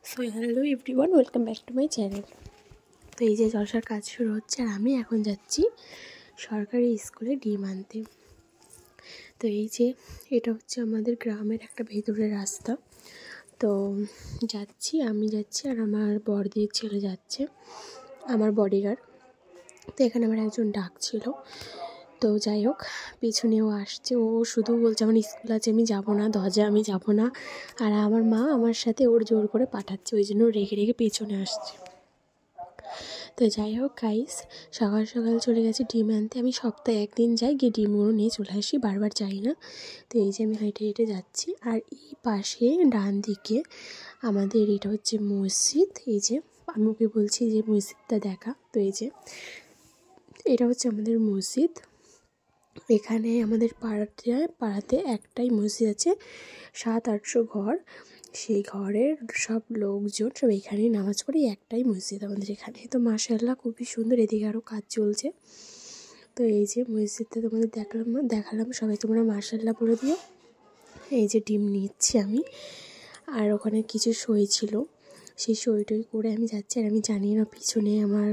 So hello everyone, welcome back to my channel. তো এই যে জলসার কাজ শুরু হচ্ছে আর আমি এখন যাচ্ছি সরকারি স্কুলে ডিম আনতে। তো এই যে এটা হচ্ছে আমাদের গ্রামের একটা ভেতরের রাস্তা। তো আমি যাচ্ছি আর আমার বড়দির ছেলে যাচ্ছে, আমার বডিগার্ড। তো এখানে আমার একজন ডাকছিল, তো যাই হোক পিছনেও আসছে। ও শুধু বলছে আমার স্কুল আছে, আমি যাবো না, দরজা আমি যাবো না। আর আমার মা আমার সাথে ওর জোর করে পাঠাচ্ছে, ওই জন্য রেগে রেগে পেছনে আসছে। তো যাই হোক গাইস, সকাল সকাল চলে গেছে ডিম আনতে। আমি সপ্তাহে একদিন যাই, গিয়ে ডিমগুলো নিয়ে চলে আসি, বারবার যাই না। তো এই যে আমি হেঁটে হেঁটে যাচ্ছি আর এই পাশে ডান দিকে আমাদের এটা হচ্ছে মসজিদ। এই যে আমি ওকে বলছি যে মসজিদটা দেখা। তো এই যে এটা হচ্ছে আমাদের মসজিদ। এখানে আমাদের পাড়াতে একটাই মসজিদ আছে, 700-800 ঘর। সেই ঘরের সব লোকজন সব এখানেই নামাজ পড়ে, একটাই মসজিদ আমাদের এখানে। তো মাশাআল্লাহ খুবই সুন্দর, এদিকে আরও কাজ চলছে। তো এই যে মসজিদটা তোমাদের দেখালাম, সবাই তোমরা মাশাআল্লাহ বলে দিও। এই যে ডিম নিচ্ছি আমি, আর ওখানে কিছু সই ছিল, সেই সইটই করে আমি যাচ্ছি। আর আমি জানি না পিছনে আমার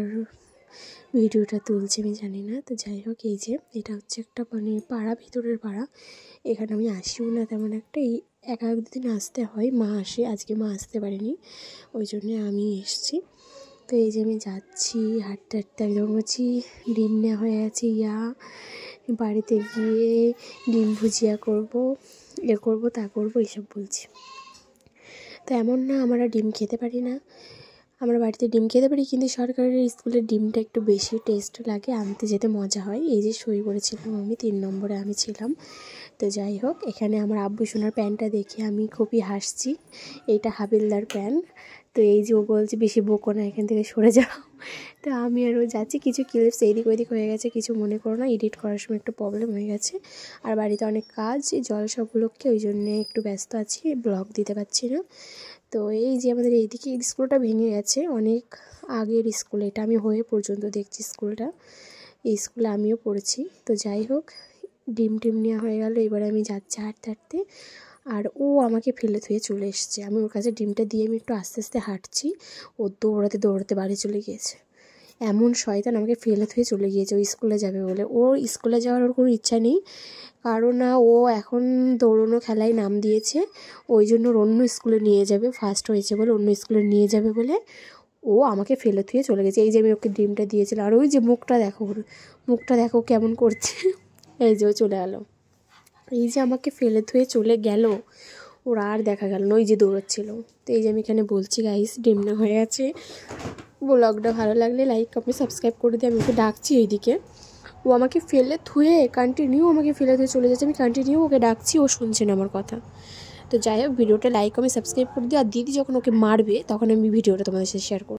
ভিডিওটা তুলছে, আমি জানি না। তো যাই হোক এই যে এটা হচ্ছে একটা পাড়া, ভিতরের পাড়া। এখানে আমি আসিও না তেমন একটা, এই একদিন আসতে হয়, মা আসে, আজকে মা আসতে পারেনি, ওই জন্যে আমি এসেছি। তো এই যে আমি যাচ্ছি হাঁটতে হাঁটতে, একদম বলছি ডিম নেওয়া হয়ে গেছে। বাড়িতে গিয়ে ডিম ভুজিয়া করবো, করবো তা করবো এইসব বলছি। তো এমন না আমরা ডিম খেতে পারি না, আমরা বাড়িতে ডিম খেতে পারি, কিন্তু সরকারি স্কুলের ডিমটা একটু বেশি টেস্ট লাগে, আনতে যেতে মজা হয়। এই যে সই করেছিলাম আমি, 3 নম্বরে আমি ছিলাম। তো যাই হোক এখানে আমার আব্বু সোনার প্যান্টটা দেখে আমি খুবই হাসছি, এইটা হাবিলদার প্যান্ট। তো এই যে ও বলছে বেশি বকো না, এখান থেকে সরে যাও। তো আমি আরও যাচ্ছি, কিছু ক্লিপস এইদিক ওইদিক হয়ে গেছে, কিছু মনে করো না, এডিট করার সময় একটু প্রবলেম হয়ে গেছে। আর বাড়িতে অনেক কাজ, জলসা উপলক্ষে, ওই জন্যে একটু ব্যস্ত আছি, ব্লগ দিতে পারছি না। তো এই যে আমাদের এইদিকে স্কুলটা ভেঙে গেছে, অনেক আগের স্কুল এটা, আমি হয়ে পর্যন্ত দেখছি স্কুলটা, এই স্কুলে আমিও পড়েছি। তো যাই হোক ডিম নেওয়া হয়ে গেল, এবারে আমি যাচ্ছি হাঁটতে হাঁটতে, আর ও আমাকে ফেলে থুয়ে চলে এসছে। আমি ওর কাছে ডিমটা দিয়ে আমি একটু আস্তে আস্তে হাঁটছি, ও দৌড়াতে দৌড়াতে বাড়ি চলে গিয়েছে। এমন শয়তান, আমাকে ফেলে থুয়ে চলে গিয়েছে ও স্কুলে যাবে বলে। ওর স্কুলে যাওয়ার ওর কোনো ইচ্ছা নেই, কারণ না ও এখন দৌড়ানো খেলায় নাম দিয়েছে, ওই জন্য ওর অন্য স্কুলে নিয়ে যাবে, ফার্স্ট হয়েছে বলে অন্য স্কুলে নিয়ে যাবে বলে ও আমাকে ফেলে থুয়ে চলে গেছে। এই যে আমি ওকে ডিমটা দিয়েছিলাম, আর ওই যে মুখটা দেখো কেমন করছে। এই যে ও চলে গেলো, এই যে আমাকে ফেলে থুয়ে চলে গেল, ওর আর দেখা গেল না, ওই যে দৌড়াচ্ছিল। তো এই যে আমি এখানে বলছি গাইস ডিম না হয়ে গেছে। ব্লগটা ভালো লাগলে লাইক কমেন্ট সাবস্ক্রাইব করে দিয়ে, আমি ওকে ডাকছি এইদিকে, ও আমাকে ফেলে থুয়ে আমাকে ফেলে থুয়ে চলে যাচ্ছে, আমি কন্টিনিউ ওকে ডাকছি, ও শুনছে না আমার কথা। তো যাই হোক ভিডিওটা লাইক কমেন্ট সাবস্ক্রাইব করে দিও। আর দিদি যখন ওকে মারবে তখন আমি ভিডিওটা তোমাদের সাথে শেয়ার করব।